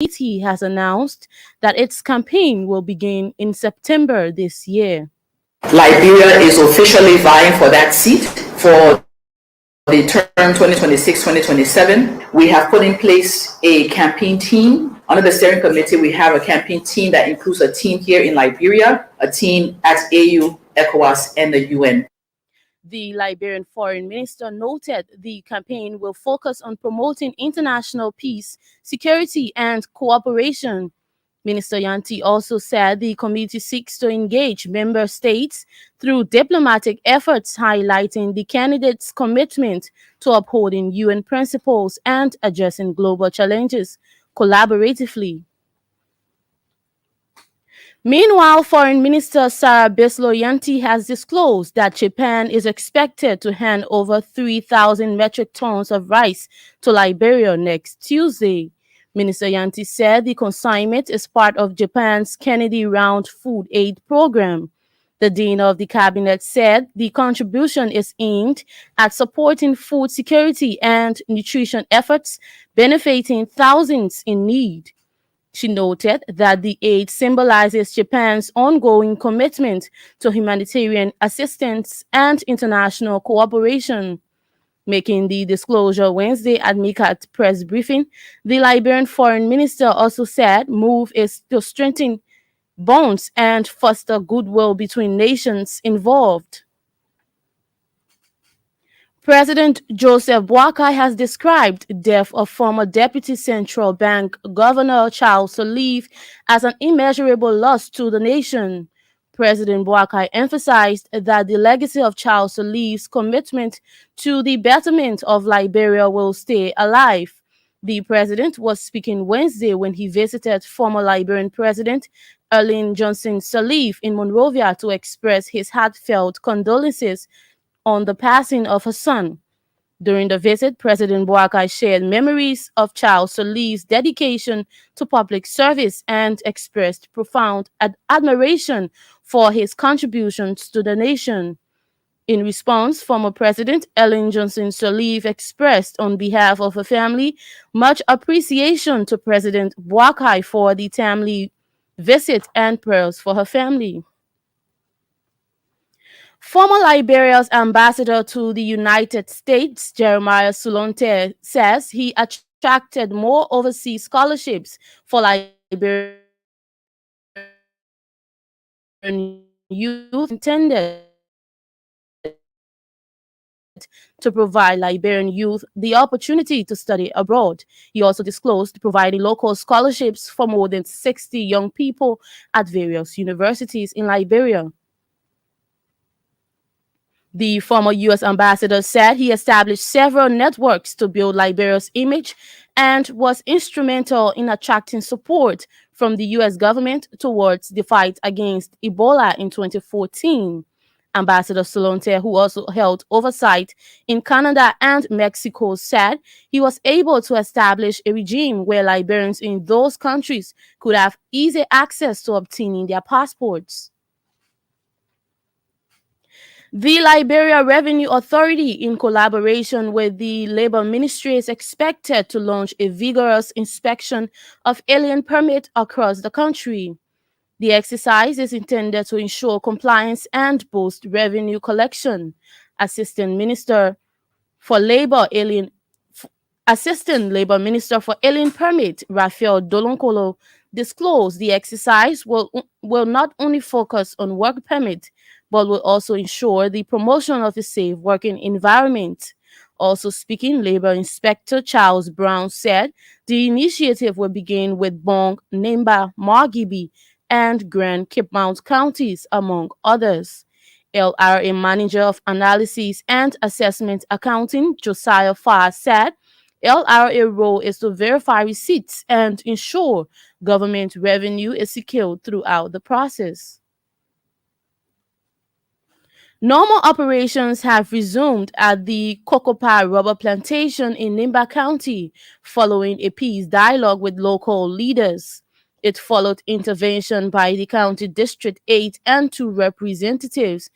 Haiti has announced that its campaign will begin in September this year. Liberia is officially vying for that seat for the term 2026-2027. We have put in place a campaign team. Under the steering committee, we have a campaign team that includes a team here in Liberia, a team at AU, ECOWAS, and the UN. The Liberian foreign minister noted the campaign will focus on promoting international peace, security, and cooperation. Minister Yanti also said the committee seeks to engage member states through diplomatic efforts, highlighting the candidates' commitment to upholding UN principles and addressing global challenges collaboratively. Meanwhile, Foreign Minister Sarah Yanti has disclosed that Japan is expected to hand over 3,000 metric tons of rice to Liberia next Tuesday. Minister Yanti said the consignment is part of Japan's Kennedy Round Food Aid Program. The Dean of the Cabinet said the contribution is aimed at supporting food security and nutrition efforts benefiting thousands in need. She noted that the aid symbolizes Japan's ongoing commitment to humanitarian assistance and international cooperation. Making the disclosure Wednesday at MICAT press briefing, the Liberian foreign minister also said move is to strengthen bonds and foster goodwill between nations involved. President Joseph Boakai has described the death of former Deputy Central Bank Governor Char So as an immeasurable loss to the nation. President Boakai emphasized that the legacy of Char So's commitment to the betterment of Liberia will stay alive. The president was speaking Wednesday when he visited former Liberian President Ellen Johnson Sirleaf in Monrovia to express his heartfelt condolences on the passing of her son. During the visit, President Boakai shared memories of Char So's dedication to public service and expressed profound admiration for his contributions to the nation. In response, former President Ellen Johnson Sirleaf expressed on behalf of her family much appreciation to President Boakai for the timely visit and prayers for her family. Former Liberia's ambassador to the United States, Jeremiah Sante, says he attracted more overseas scholarships for Liberian youth intended to provide Liberian youth the opportunity to study abroad. He also disclosed providing local scholarships for more than 60 young people at various universities in Liberia. The former U.S. ambassador said he established several networks to build Liberia's image and was instrumental in attracting support from the U.S. government towards the fight against Ebola in 2014. Ambassador Solonte, who also held oversight in Canada and Mexico, said he was able to establish a regime where Liberians in those countries could have easy access to obtaining their passports. The Liberia Revenue Authority, in collaboration with the Labor Ministry, is expected to launch a vigorous inspection of alien permits across the country. The exercise is intended to ensure compliance and boost revenue collection. Assistant Labor Minister for Alien Permit, Raphael Dolonkolo, disclosed the exercise will not only focus on work permit, but will also ensure the promotion of a safe working environment. Also speaking, Labor Inspector Charles Brown said the initiative will begin with Bong, Nimba, Margibi, and Grand Cape Mount counties, among others. LRA Manager of Analysis and Assessment Accounting, Josiah Farr, said LRA role is to verify receipts and ensure government revenue is secured throughout the process. Normal operations have resumed at the Cocopa rubber plantation in Nimba County following a peace dialogue with local leaders. It followed intervention by the county district 8 and 2 representatives.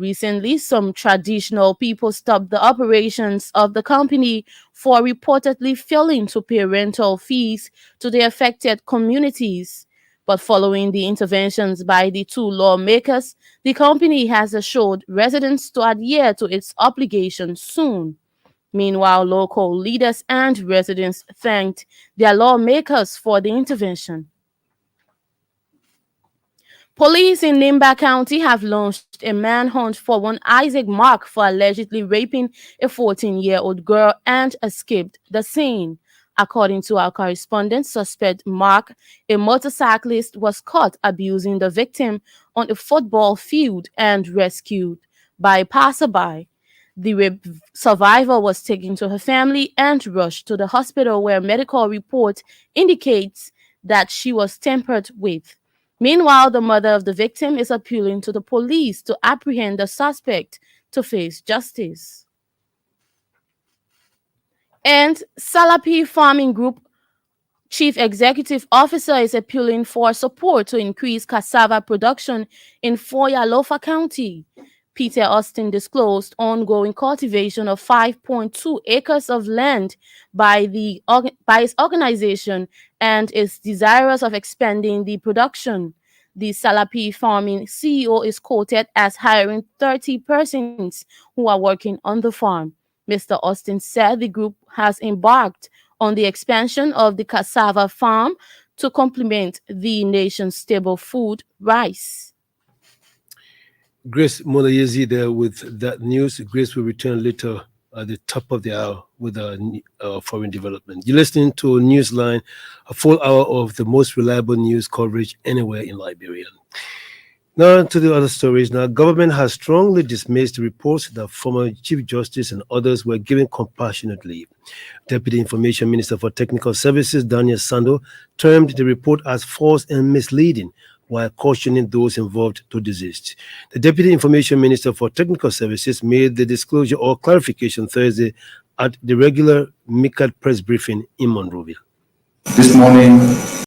Recently, some traditional people stopped the operations of the company for reportedly failing to pay rental fees to the affected communities. But following the interventions by the two lawmakers, the company has assured residents to adhere to its obligations soon. Meanwhile, local leaders and residents thanked their lawmakers for the intervention. Police in Nimba County have launched a manhunt for one Isaac Mark for allegedly raping a 14-year-old girl and escaped the scene. According to our correspondent, suspect Mark, a motorcyclist, was caught abusing the victim on a football field and rescued by a passerby. The rape survivor was taken to her family and rushed to the hospital where medical report indicates that she was tampered with. Meanwhile, the mother of the victim is appealing to the police to apprehend the suspect to face justice. And Salapi Farming Group Chief Executive Officer is appealing for support to increase cassava production in Foyalofa County. Peter Austin disclosed ongoing cultivation of 5.2 acres of land by his organization and is desirous of expanding the production. The Salapi Farming CEO is quoted as hiring 30 persons who are working on the farm. Mr. Austin said the group has embarked on the expansion of the cassava farm to complement the nation's staple food, rice. Grace Molayezi there with that news. Grace will return later at the top of the hour with foreign development. You're listening to Newsline, a full hour of the most reliable news coverage anywhere in Liberia. Now to the other stories. Now, government has strongly dismissed reports that former Chief Justice and others were given compassionate leave. Deputy Information Minister for Technical Services, Daniel Sando, termed the report as false and misleading, while cautioning those involved to desist. The Deputy Information Minister for Technical Services made the disclosure or clarification Thursday at the regular MICAD press briefing in Monrovia. This morning,